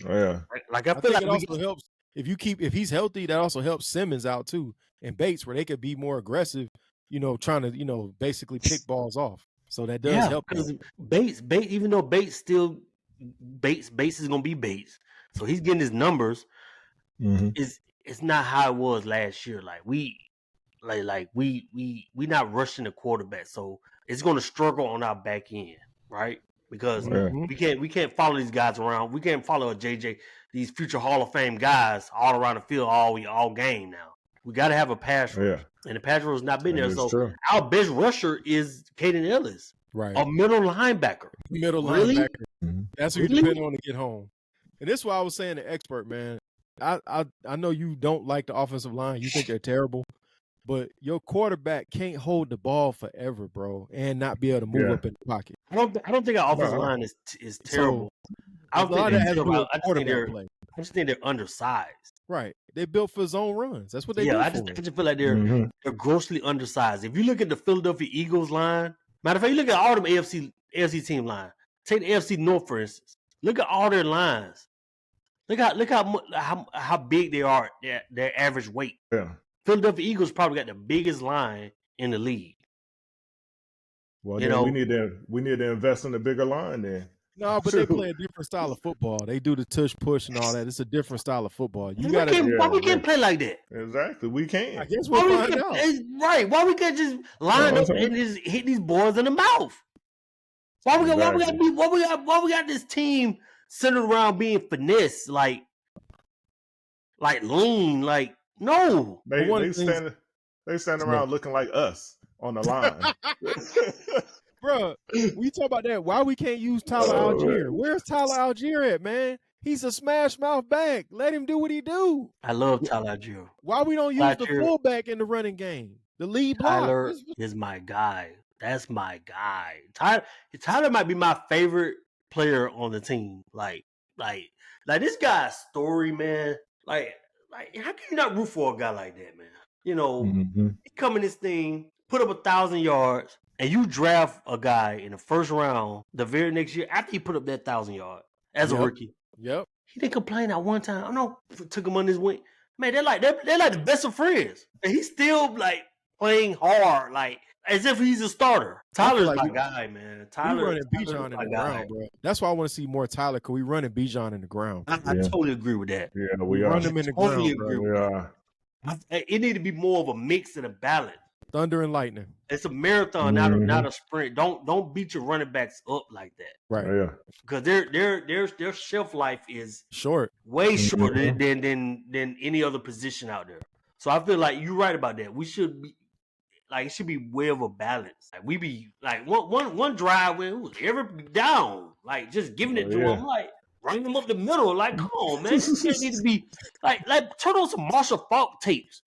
yeah. Like I feel like it also helps if he's healthy. That also helps Simmons out too, and Bates, where they could be more aggressive. Trying to basically pick balls off. So that does help. Because Bates, even though Bates is gonna be Bates, so he's getting his numbers. It's not how it was last year. Like we not rushing the quarterback, so it's gonna struggle on our back end, right? Because we can't follow these guys around. We can't follow a JJ, these future Hall of Fame guys all around the field all game now. We got to have a pass rush, and the pass rush has not been there. So our best rusher is Caden Ellis, right? A middle linebacker. Linebacker. That's who you depend on to get home. And this is why I was saying the expert, man. I know you don't like the offensive line. You think they're terrible, but your quarterback can't hold the ball forever, bro, and not be able to move up in the pocket. I don't think our offensive line is terrible. I just think they're undersized. Right. They built for zone runs. That's what they do. I just feel like they're grossly undersized. If you look at the Philadelphia Eagles line, matter of fact, you look at all them AFC team line. Take the AFC North, for instance. Look at all their lines. Look how big they are, their average weight. Yeah. Philadelphia Eagles probably got the biggest line in the league. Well, we need to invest in a bigger line then. No, but they play a different style of football. They do the tush push and all that. It's a different style of football. Why we can't play like that? Exactly, we can't. I guess we'll find out. Right? Why we can't just line up and just hit these boys in the mouth? Why we got this team centered around being finesse, like lean, like no. They stand around looking like us on the line. Bro, we talk about that. Why we can't use Tyler Algier? Where's Tyler Algier at, man? He's a smash mouth back. Let him do what he do. I love Tyler Algier. Why we don't use the fullback in the running game? The lead block. Tyler is my guy. That's my guy. Tyler might be my favorite player on the team. Like this guy's story, man. Like how can you not root for a guy like that, man? He come in this thing, put up 1,000 yards. And you draft a guy in the first round the very next year after he put up that 1,000 yards as a rookie. Yep. He didn't complain at one time. I know took him on his wing. Man, they're like the best of friends. And he's still like playing hard, like as if he's a starter. Tyler's my guy, man. Tyler running Bijan in the ground, bro. That's why I want to see more Tyler, because we running Bijan in the ground. I totally agree with that. Yeah, we run him in the ground, bro. It need to be more of a mix and a balance. Thunder and lightning. It's a marathon, not a sprint. Don't beat your running backs up like that. Right. Yeah. Because their shelf life is short, way shorter than any other position out there. So I feel like you're right about that. We should be like it should be way of a balance. Like we be like one drive when every down, like just giving it to them, like running them up the middle. Like, come on, man, this shit need to be like turn on some Marshall Faulk tapes.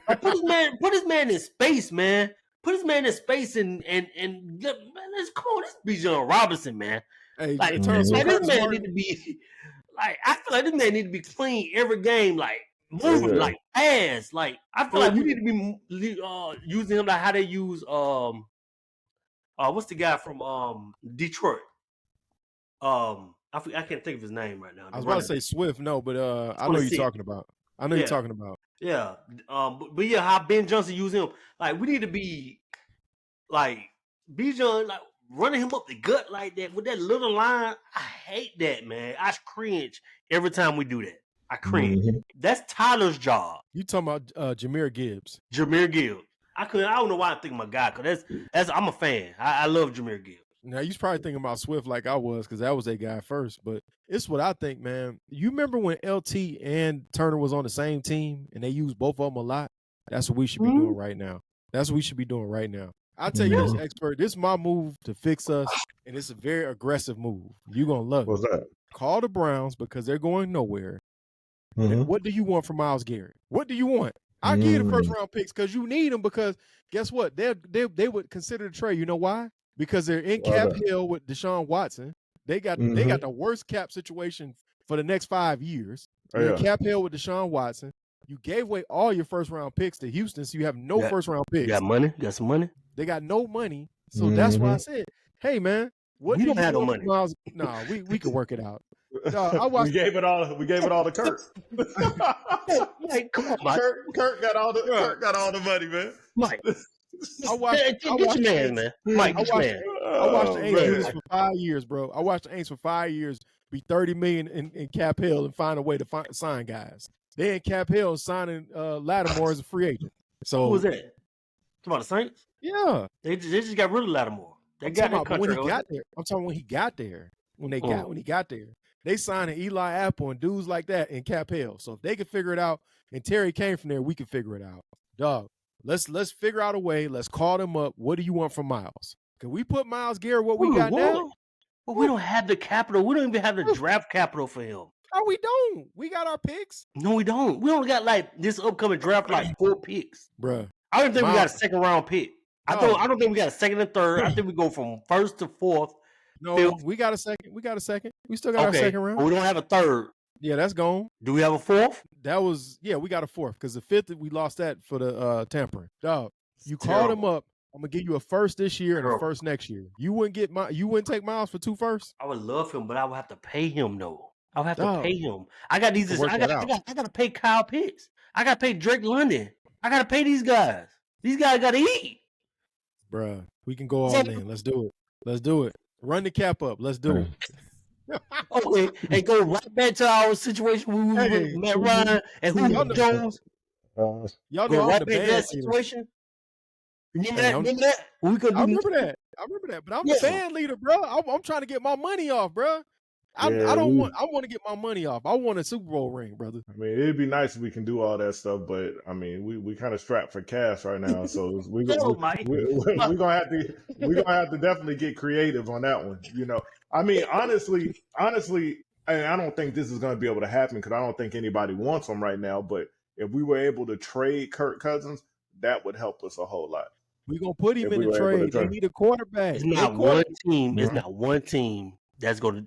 Like, put his man in space, man. Put his man in space and man, let's come on, this Bijan Robinson, man. Hey, Like, in terms of like this Kirk man Smart, need to be like. I feel like this man need to be clean every game. Like moving, Yeah. like fast. Like I feel Well, like we need to be using him like how they use what's the guy from Detroit? I can't think of his name right now. I was about to say Swift, no, but I know you're talking about. I know you're Yeah. talking about. Yeah. But yeah, how Ben Johnson use him. Like we need to be like Bijan, like running him up the gut like that with that little line. I hate that, man. I cringe every time we do that. I cringe. Mhm. That's Tyler's job. You talking about Jameer Gibbs? Jameer Gibbs. I don't know why I'm thinking my guy, because that's I'm a fan. I love Jameer Gibbs. Now you probably thinking about Swift like I was, because that was a guy first. But it's what I think, man. You remember when LT and Turner was on the same team and they used both of them a lot? That's what we should be doing right now. That's what we should be doing right now. I'll tell you this, expert. This is my move to fix us, and it's a very aggressive move. You're gonna love What's it. that? Call the Browns because they're going nowhere. Mhm. What do you want from Myles Garrett? What do you want? I'll give you the first round picks because you need them, because guess what? They would consider the trade. You know why? Because they're in Why cap that? hill with Deshaun Watson. They got the worst cap situation for the next 5 years. They're in cap hill with Deshaun Watson. You gave away all your first round picks to Houston, so you have no first round picks. You got money? Got some money? They got no money. So that's why I said, hey man, what We do don't you have no want money. from Myles? No, we can work it out. I watched We gave it all. We gave it all to Kirk. Like, come on, Mike. Kirk got all the. Kirk got all the money, man. Mike. I watched Get your man, man. Mike, get your man. I watched the Aints do this man. for 5 years, bro. I watched the Aints for 5 years be $30 million in Cap Hill and find a way to sign guys. They in Cap Hill signing Lattimore as a free agent. So Who was that? Talking about the Saints? Yeah, They just got rid of Lattimore. They I'm got talking that about when he contract. got there. I'm talking when he got there. When he got there, they signing Eli Apple and dudes like that in Cap Hill. So if they can figure it out, and Terry came from there, we can figure it out. Dog, let's figure out a way. Let's call them up. What do you want from Myles? Can we put Myles Garrett what we got now? But we don't have the capital. We don't even have the draft capital for him. Oh, we don't. We got our picks. No, we don't. We only got like this upcoming draft, like 4 picks. Bruh. I don't think we got a second round pick. I No. don't think we got a second and third. I think we go from first to fourth. No, fifth. we got a second. We got a second. We still got our second round. But we don't have a third. Yeah, that's gone. Do we have a fourth? That was, we got a fourth, because the fifth, we lost that for the tampering. Dog, you It's called him terrible. up. I'm gonna give you a first this year and a Terrible. first next year. You wouldn't take Myles for 2 firsts? I would love him, but I would have to pay him though. I would have to Dog. pay him. I got these. Work I that got out. to pay Kyle Pitts. I got to pay Drake London. I got to pay these guys. These guys got to eat. Bruh, we can go all in. Let's do it. Let's do it. Run the cap up. Let's do it. Okay, and go right back to our situation when we were with Matt Ryan and y'all Julio know- Jones. Y'all know Go I'm right the back to band that leader. situation. Remember Hey, that? Remember that? We could do I remember that. But I'm the band leader, bro. I'm trying to get my money off, bro. I want to get my money off. I want a Super Bowl ring, brother. I mean, it'd be nice if we can do all that stuff, but I mean, we kind of strapped for cash right now, so we're gonna have to definitely get creative on that one. You know, I mean, honestly, and I don't think this is gonna be able to happen because I don't think anybody wants them right now. But if we were able to trade Kirk Cousins, that would help us a whole lot. We're gonna put him If in we the were able to trade. They trade. need a quarterback. It's not one team. It's not one team that's going to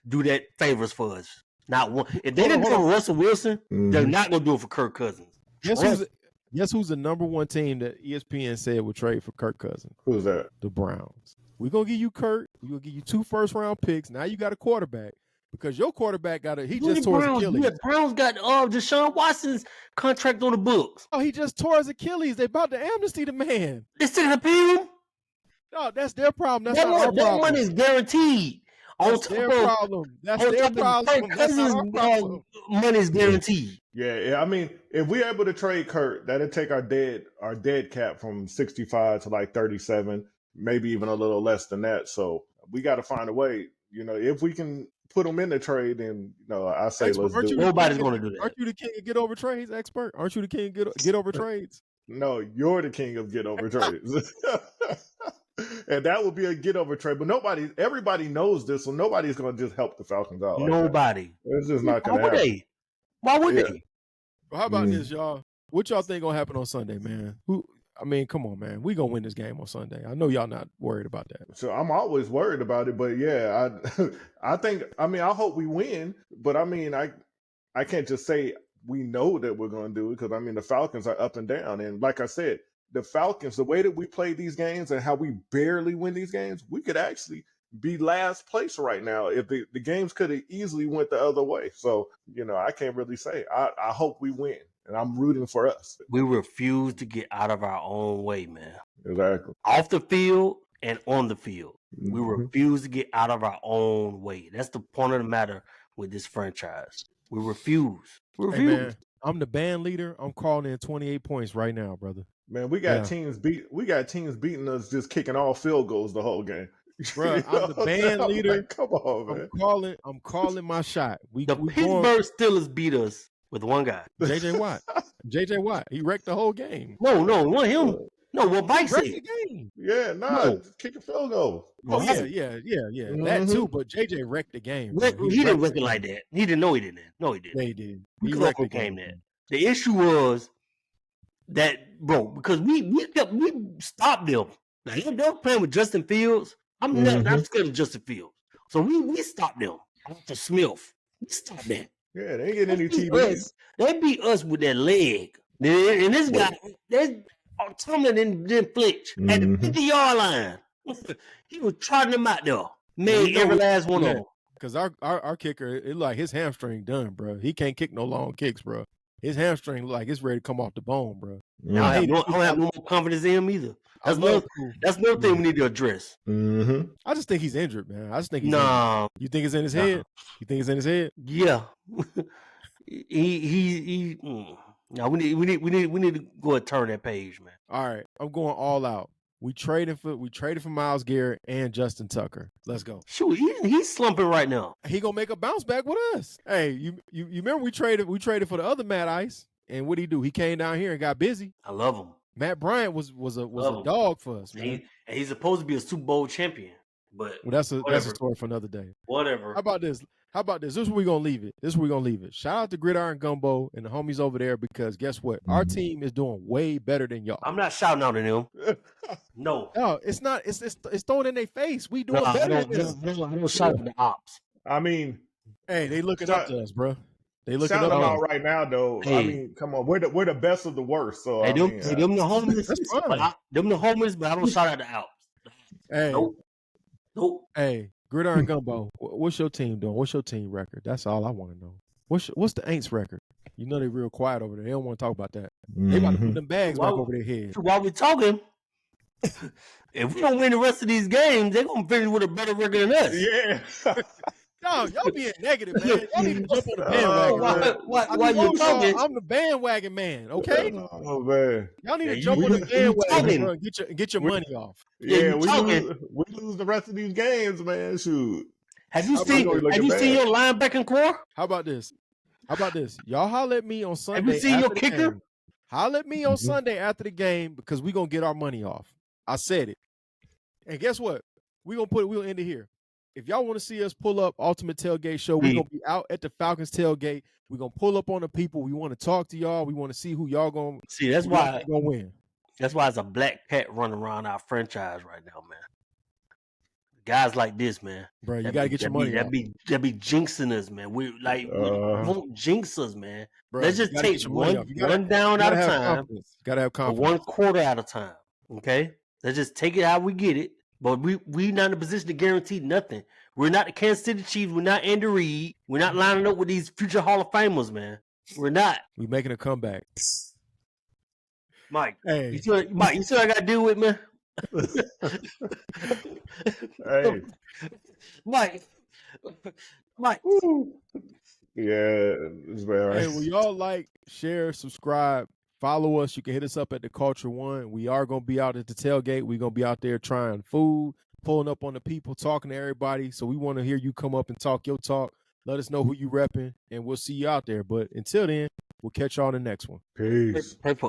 do that favors for us. Not one. If they didn't do it for Russell Wilson, they're not going to do it for Kirk Cousins. Guess who's the number one team that ESPN said would trade for Kirk Cousins? Who's that? The Browns. We're gonna give you Kirk. We're gonna give you 2 first round picks. Now you got a quarterback. Because your quarterback just tore his Achilles. The Browns got Deshaun Watson's contract on the books. Oh, he just tore his Achilles. They about to amnesty the man. They still have to pay him? No, that's their problem. That's not our problem. That money is guaranteed. That's their problem. That's their problem. That's not our problem. Money is guaranteed. Yeah. I mean, if we're able to trade Kirk, that'd take our dead cap from 65 to like 37, maybe even a little less than that. So we got to find a way. You know, if we can put them in the trade, then I say let's do it. Nobody's going to do that. Aren't you the king of get over trades, expert? Aren't you the king of get over trades? No, you're the king of get over trades. And that would be a get over trade. But everybody knows this, so nobody's going to just help the Falcons out. Nobody. It's just not going to happen. Why would they? Well, how about this, y'all? What y'all think gonna happen on Sunday, man? I mean, come on, man. We gonna win this game on Sunday. I know y'all not worried about that. So I'm always worried about it, but yeah, I think. I mean, I hope we win, but I mean, I can't just say we know that we're going to do it because I mean the Falcons are up and down, and like I said, the Falcons, the way that we play these games and how we barely win these games, we could actually be last place right now if the games could have easily went the other way. So I can't really say. I hope we win, and I'm rooting for us. We refuse to get out of our own way, man. Exactly. Off the field and on the field. We Mhm. refuse to get out of our own way. That's the point of the matter with this franchise. We refuse. We Hey, refuse. man, I'm the band leader. I'm calling in 28 points right now, brother. Man, we got Yeah. teams beating us just kicking all field goals the whole game. Bruh, You I'm know the what I'm band saying? I'm leader. like, come on, man. I'm calling my shot. The We going Pittsburgh Steelers beat us with one guy. JJ Watt. JJ Watt. He wrecked the whole game. No, not him. No, what Mike Wrecked said. the game. Yeah, No. just kick a field goal. Oh No. yeah. That Mhm. too. But JJ wrecked the game. bro. He didn't wrecked reckon like that. He didn't know he didn't. No, he didn't. They did. We He could wrecked the overcame game. that. The issue was that, bro, because we stopped them. Like, they were playing with Justin Fields. I'm not scared of Justin Fields. So we stopped them. After Smith, we stopped that. Yeah, they ain't getting any They beat TVs. us. They beat us with that leg. And this guy, Tomlin didn't flinch at the Mhm. 50-yard line. He was trotting them out there. Made every last one of them. Because our kicker, it like his hamstring done, bro. He can't kick no long kicks, bro. His hamstring look like it's ready to come off the bone, bro. I don't have no more confidence in him either. I love Cool. That's another thing we need to address. Mm-hmm. I just think he's injured, man. I just think he's injured. Nah, You think it's in his Nah. head? You think it's in his head? yeah. he No, we need to go and turn that page, man. All right, I'm going all out. We traded for Myles Garrett and Justin Tucker. Let's go. Shoot, he's slumping right now. He gonna make a bounce back with us. Hey, you remember we traded for the other Matt Ice, and what did he do? He came down here and got busy. I love him. Matt Bryant was a Love him. dog for us, man. And he's supposed to be a Super Bowl champion, but Well, that's a whatever. story for another day. Whatever. How about this? This is where we're gonna leave it. Shout out to Gridiron Gumbo and the homies over there because guess what? Our team is doing way better than y'all. I'm not shouting out at him. No. No, it's not. It's thrown in their face. We doing No, I better than this. don't shout at the ops. I mean, Hey, they looking up to us, bro. They looking shout up them to out us. right now, though. I Hey. mean, come on, we're the best of the worst. So Hey, I them mean, the homeless. That's fine. But them the homeless, but I don't shout out the ops. Hey, Nope. hey, Gridiron Gumbo. What's your team doing? What's your team record? That's all I want to know. What's the Aints record? You know they real quiet over there. They don't want to talk about that. They about to put them bags back over their head. While we talking, if we don't win the rest of these games, they're gonna finish with a better record than us. yeah. No, y'all being negative, man. Y'all need to jump on the bandwagon. man. While you talking, I'm the bandwagon man, okay? Oh man. Y'all need to Yeah, jump you- on the you bandwagon talking. bro, and get your money off. Yeah, Yeah, you we talking. lose the rest of these games, man. Shoot. have you I'm seen gonna look have at you that. seen your linebacking core? How about this? Y'all holler at me on Sunday. seen your after the kicker? game. Holler at me on Mhm. Sunday after the game because we're gonna get our money off. I said it. And guess what? We'll end it here. If y'all want to see us pull up Ultimate Tailgate Show, we're gonna be out at the Falcons tailgate. We're gonna pull up on the people. We want to talk to y'all. We want to see who y'all gonna See, that's why gonna win. it's a black cat running around our franchise right now, man. Guys like this, man. Bro, you gotta get your money off. That be jinxing us, man. We won't jinx us, man. Bro, Let's you just gotta get take your money one off. You gotta- down you at gotta a have time. confidence. Gotta have Or confidence. one quarter at a time. Okay? Let's just take it how we get it. But we not in a position to guarantee nothing. We're not the Kansas City Chiefs. We're not Andy Reid. We're not lining up with these future Hall of Famers, man. We're not. We making a comeback. Mike, Hey, you see what I got to deal with, man? Hey. Mike. Yeah, it's very hey, will y'all like, share, subscribe, follow us? You can hit us up at the Culture One. We are gonna be out at the tailgate. We're gonna be out there trying food, pulling up on the people, talking to everybody. So we want to hear you come up and talk your talk. Let us know who you repping, and we'll see you out there. But until then, we'll catch y'all in the next one. Peace. Pray for